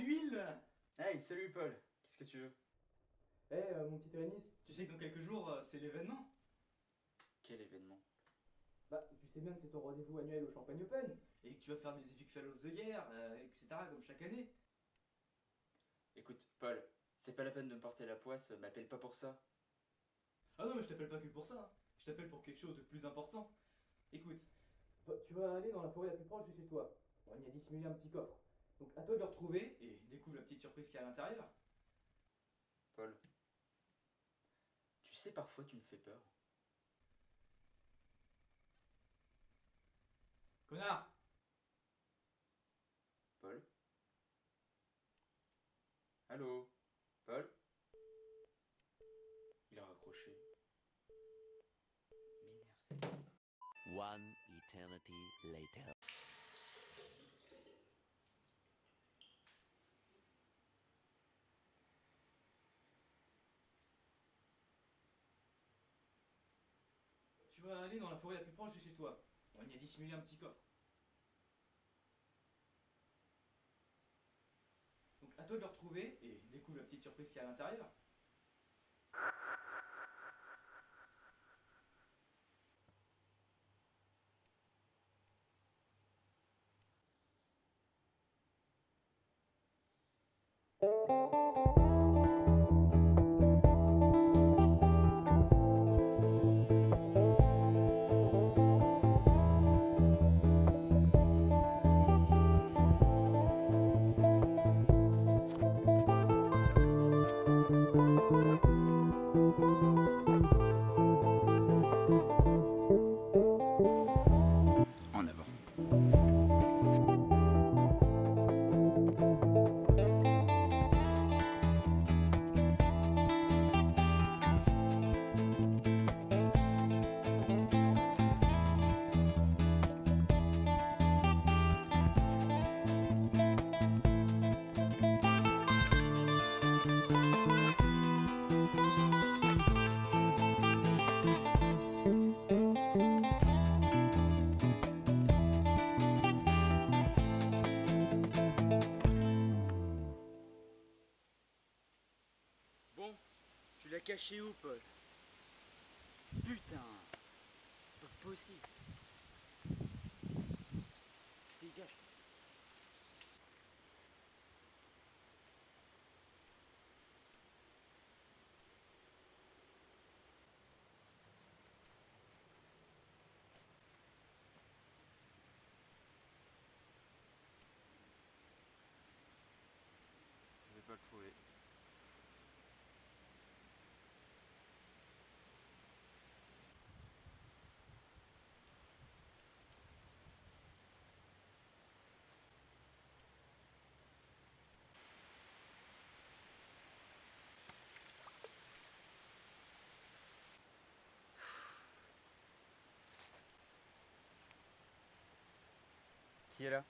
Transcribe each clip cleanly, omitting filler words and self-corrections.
l'huile! Hey, salut Paul, qu'est-ce que tu veux? Mon petit Térénis, Tu sais que dans quelques jours, c'est l'événement. Quel événement? bah tu sais bien que c'est ton rendez-vous annuel au Champagne Open. Et que tu vas faire des Epic Fail of the Year, etc. comme chaque année. Écoute, Paul, c'est pas la peine de me porter la poisse, m'appelle pas pour ça. Ah non, mais je t'appelle pas que pour ça, hein. Je t'appelle pour quelque chose de plus important. Écoute, Bah, tu vas aller dans la forêt la plus proche de chez toi. On y a dissimulé un petit coffre. Donc à toi de le retrouver. trouver et découvre la petite surprise qu'il y a à l'intérieur. Paul, tu sais, parfois tu me fais peur. Connard! Paul? Allô? Paul? Il a raccroché. M'énerve ça. One eternity later. Tu vas aller dans la forêt la plus proche de chez toi. On y a dissimulé un petit coffre. Donc à toi de le retrouver et découvre la petite surprise qu'il y a à l'intérieur. En avant. Bon, tu l'as caché où, Paul? Putain, c'est pas possible. Dégage. Je vais pas le trouver. Qui est là?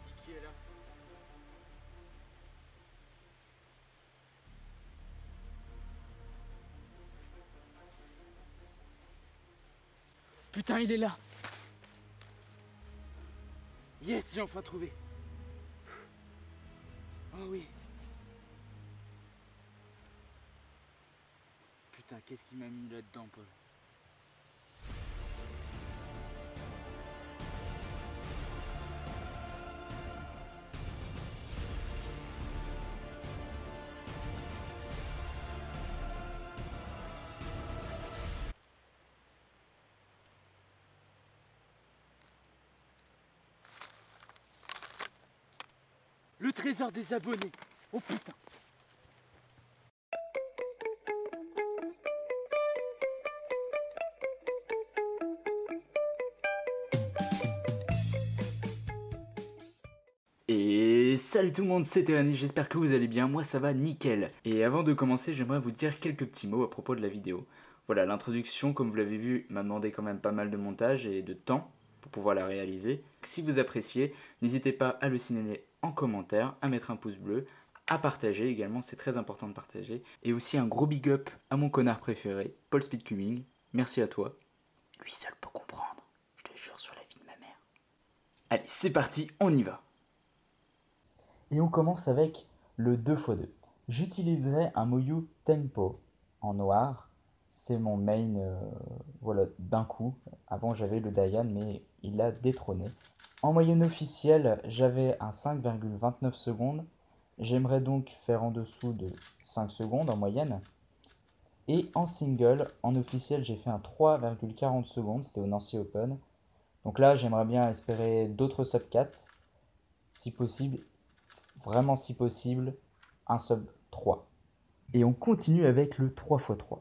Je dis qui est là? Putain, il est là! Yes, j'ai enfin trouvé! Oh oui! Putain, qu'est-ce qu'il m'a mis là-dedans, Paul? Le trésor des abonnés! Oh putain! Et salut tout le monde, c'est Térénis, j'espère que vous allez bien, moi ça va nickel. Et avant de commencer, j'aimerais vous dire quelques petits mots à propos de la vidéo. Voilà, l'introduction, comme vous l'avez vu, m'a demandé quand même pas mal de montage et de temps pour pouvoir la réaliser. Si vous appréciez, n'hésitez pas à le signaler en commentaire, à mettre un pouce bleu, à partager également, c'est très important de partager. Et aussi un gros big up à mon connard préféré, Paul Speedcubing, merci à toi. Lui seul peut comprendre, je te jure sur la vie de ma mère. Allez, c'est parti, on y va. Et on commence avec le 2x2. J'utiliserai un Moyu Tempo en noir. C'est mon main voilà, d'un coup. Avant j'avais le Dayan mais il l'a détrôné. En moyenne officielle, j'avais un 5,29 secondes. J'aimerais donc faire en dessous de 5 secondes en moyenne. Et en single, en officiel, j'ai fait un 3,40 secondes. C'était au Nancy Open. Donc là, j'aimerais bien espérer d'autres sub 4. Si possible, vraiment si possible, un sub 3. Et on continue avec le 3x3.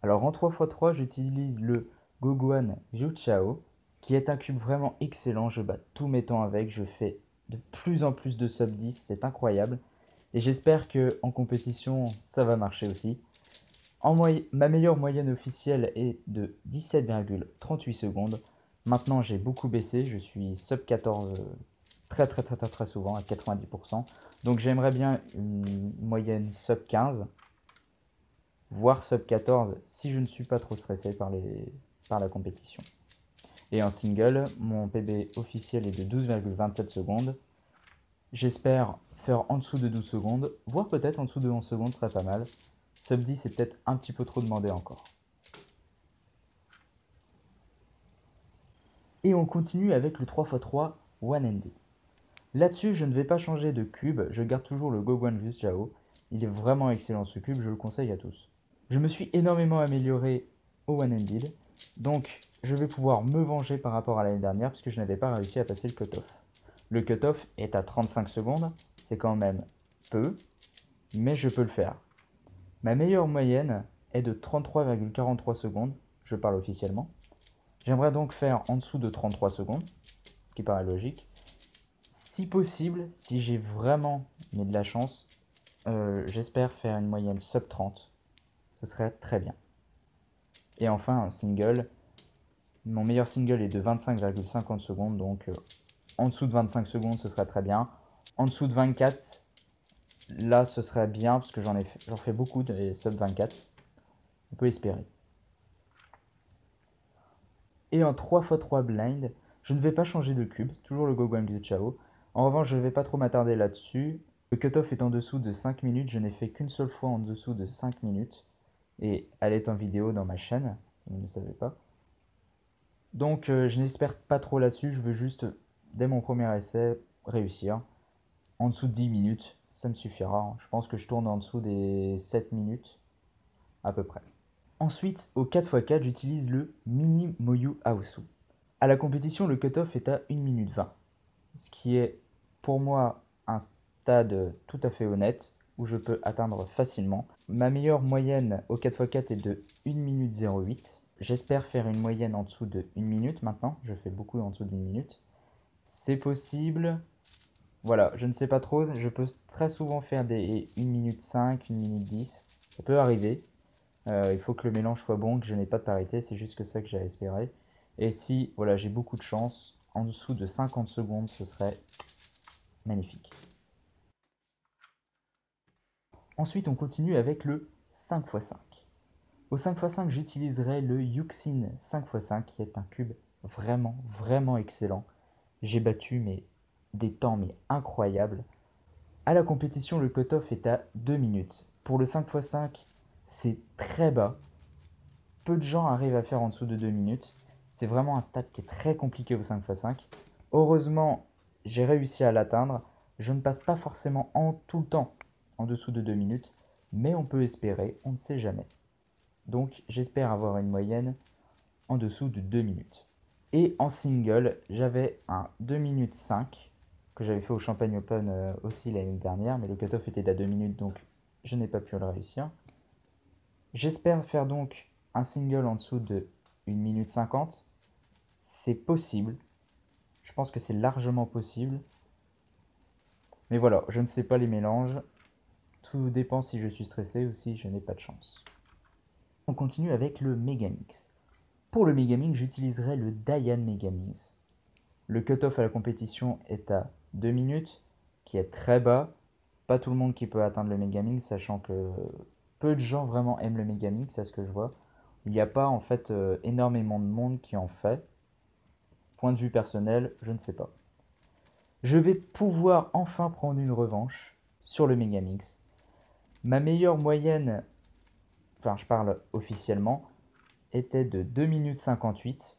Alors en 3x3, j'utilise le Goguan Yu-Chao, qui est un cube vraiment excellent. Je bats tous mes temps avec, je fais de plus en plus de sub 10, c'est incroyable. Et j'espère que en compétition, ça va marcher aussi. Ma meilleure moyenne officielle est de 17,38 secondes. Maintenant, j'ai beaucoup baissé, je suis sub 14 très souvent, à 90%. Donc j'aimerais bien une moyenne sub 15, voire sub 14 si je ne suis pas trop stressé par la compétition. Et en single, mon PB officiel est de 12,27 secondes. J'espère faire en dessous de 12 secondes, voire peut-être en dessous de 11 secondes serait pas mal. Sub 10 c'est peut-être un petit peu trop demandé encore. Et on continue avec le 3x3 one-handed. Là-dessus, je ne vais pas changer de cube, je garde toujours le Goguan Yu-Chao. Il est vraiment excellent ce cube, je le conseille à tous. Je me suis énormément amélioré au one-handed, donc je vais pouvoir me venger par rapport à l'année dernière puisque je n'avais pas réussi à passer le cutoff. Le cutoff est à 35 secondes, c'est quand même peu, mais je peux le faire. Ma meilleure moyenne est de 33,43 secondes, je parle officiellement. J'aimerais donc faire en dessous de 33 secondes, ce qui paraît logique. Si possible, si j'ai vraiment mais de la chance, j'espère faire une moyenne sub 30. Ce serait très bien. Et enfin, un single. Mon meilleur single est de 25,50 secondes, donc en dessous de 25 secondes, ce serait très bien. En dessous de 24, là, ce serait bien, parce que j'en fais beaucoup des sub 24. On peut espérer. Et en 3x3 blind, je ne vais pas changer de cube, toujours le Goguan Yu-Chao. En revanche, je ne vais pas trop m'attarder là-dessus. Le cutoff est en dessous de 5 minutes, je n'ai fait qu'une seule fois en dessous de 5 minutes. Et elle est en vidéo dans ma chaîne, si vous ne le savez pas. Donc je n'espère pas trop là-dessus, je veux juste, dès mon premier essai, réussir. En dessous de 10 minutes, ça me suffira. Je pense que je tourne en dessous des 7 minutes, à peu près. Ensuite, au 4x4, j'utilise le Mini Moyu Aosu. À la compétition, le cutoff est à 1 minute 20, ce qui est pour moi un stade tout à fait honnête, où je peux atteindre facilement. Ma meilleure moyenne au 4x4 est de 1 minute 08. J'espère faire une moyenne en dessous de 1 minute maintenant. Je fais beaucoup en dessous d'une minute. C'est possible. Voilà, je ne sais pas trop. Je peux très souvent faire des 1 minute 5, 1 minute 10. Ça peut arriver. Il faut que le mélange soit bon, que je n'ai pas de parité. C'est juste que ça que j'ai espéré. Et si voilà, j'ai beaucoup de chance, en dessous de 50 secondes, ce serait magnifique. Ensuite, on continue avec le 5x5. Au 5x5, j'utiliserai le Yuxin 5x5 qui est un cube vraiment excellent. J'ai battu des temps incroyables. À la compétition, le cutoff est à 2 minutes. Pour le 5x5, c'est très bas. Peu de gens arrivent à faire en dessous de 2 minutes. C'est vraiment un stade qui est très compliqué au 5x5. Heureusement, j'ai réussi à l'atteindre. Je ne passe pas forcément tout le temps en dessous de 2 minutes, mais on peut espérer, on ne sait jamais. Donc j'espère avoir une moyenne en dessous de 2 minutes. Et en single, j'avais un 2 minutes 5 que j'avais fait au Champagne Open aussi l'année dernière, mais le cutoff était à 2 minutes, donc je n'ai pas pu le réussir. J'espère faire donc un single en dessous de 1 minute 50. C'est possible. Je pense que c'est largement possible. Mais voilà, je ne sais pas les mélanges. Tout dépend si je suis stressé ou si je n'ai pas de chance. On continue avec le Megamix. Pour le Megamix, j'utiliserai le Dayan Megamix. Le cutoff à la compétition est à 2 minutes, qui est très bas. Pas tout le monde qui peut atteindre le Megamix, sachant que peu de gens vraiment aiment le Megamix, à ce que je vois. Il n'y a pas en fait énormément de monde qui en fait. Point de vue personnel, je ne sais pas. je vais pouvoir enfin prendre une revanche sur le Megamix. Ma meilleure moyenne, enfin je parle officiellement, était de 2 minutes 58.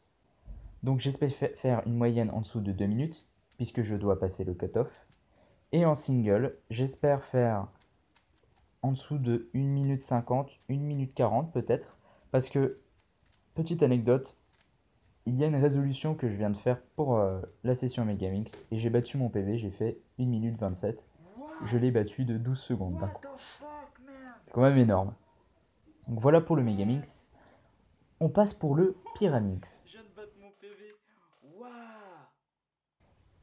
Donc j'espère faire une moyenne en dessous de 2 minutes, puisque je dois passer le cut-off. Et en single, j'espère faire en dessous de 1 minute 50, 1 minute 40 peut-être, parce que, petite anecdote, il y a une résolution que je viens de faire pour la session Megamix, et j'ai battu mon PV, j'ai fait 1 minute 27. Je l'ai battu de 12 secondes d'un coup. C'est quand même énorme. Donc voilà pour le Megamix. On passe pour le Pyramix. Je viens de battre mon PV. Waouh!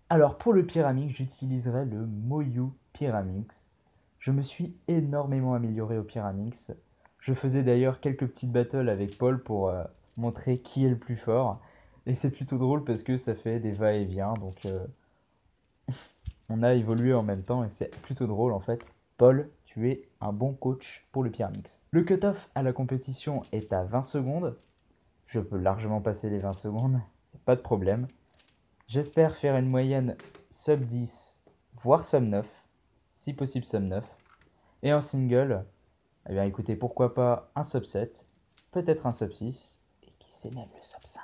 Alors pour le Pyramix, j'utiliserai le Moyu Pyramix. Je me suis énormément amélioré au Pyramix. Je faisais d'ailleurs quelques petites battles avec Paul pour montrer qui est le plus fort. Et c'est plutôt drôle parce que ça fait des va-et-vient, donc on a évolué en même temps et c'est plutôt drôle en fait. Paul, tu es un bon coach pour le Pyramix. Le cut-off à la compétition est à 20 secondes. Je peux largement passer les 20 secondes, pas de problème. J'espère faire une moyenne sub 10, voire sub 9, si possible sub 9. Et en single, eh bien écoutez, pourquoi pas un sub 7, peut-être un sub 6, et qui sait même le sub 5.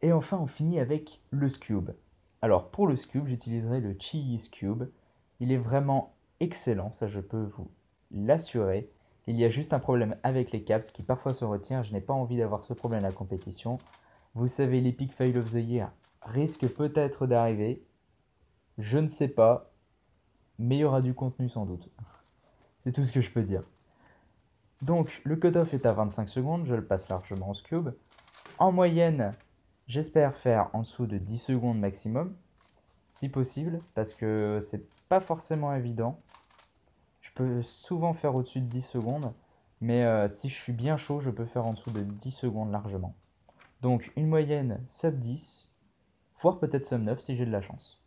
Et enfin, on finit avec le Scube. Alors pour le Scube, j'utiliserai le Chi Scube. Il est vraiment excellent, ça je peux vous l'assurer. Il y a juste un problème avec les caps qui parfois se retirent. Je n'ai pas envie d'avoir ce problème à la compétition. Vous savez, l'Epic Fail of the Year risque peut-être d'arriver. Je ne sais pas, mais il y aura du contenu sans doute. C'est tout ce que je peux dire. Donc, le cutoff est à 25 secondes, je le passe largement au Scube. En moyenne, j'espère faire en dessous de 10 secondes maximum, si possible, parce que c'est pas forcément évident. Je peux souvent faire au-dessus de 10 secondes, mais si je suis bien chaud, je peux faire en dessous de 10 secondes largement. Donc une moyenne sub 10, voire peut-être sub 9 si j'ai de la chance.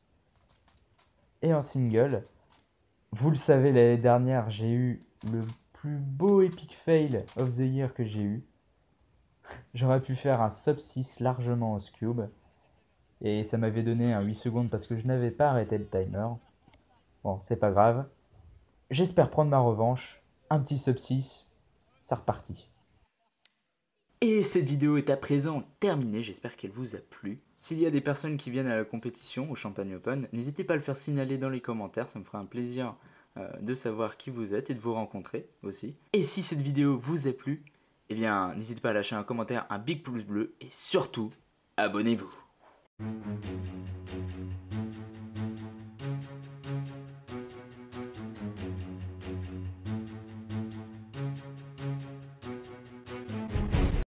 Et en single, vous le savez, l'année dernière, j'ai eu le plus beau epic fail of the year que j'ai eu. J'aurais pu faire un sub 6 largement au Scube. Et ça m'avait donné un 8 secondes parce que je n'avais pas arrêté le timer. Bon, c'est pas grave. J'espère prendre ma revanche. Un petit sub 6, ça repartit. Et cette vidéo est à présent terminée, j'espère qu'elle vous a plu. S'il y a des personnes qui viennent à la compétition au Champagne Open, n'hésitez pas à le faire signaler dans les commentaires, ça me fera un plaisir de savoir qui vous êtes et de vous rencontrer aussi. Et si cette vidéo vous a plu, eh bien n'hésitez pas à lâcher un commentaire, un big pouce bleu et surtout, abonnez-vous.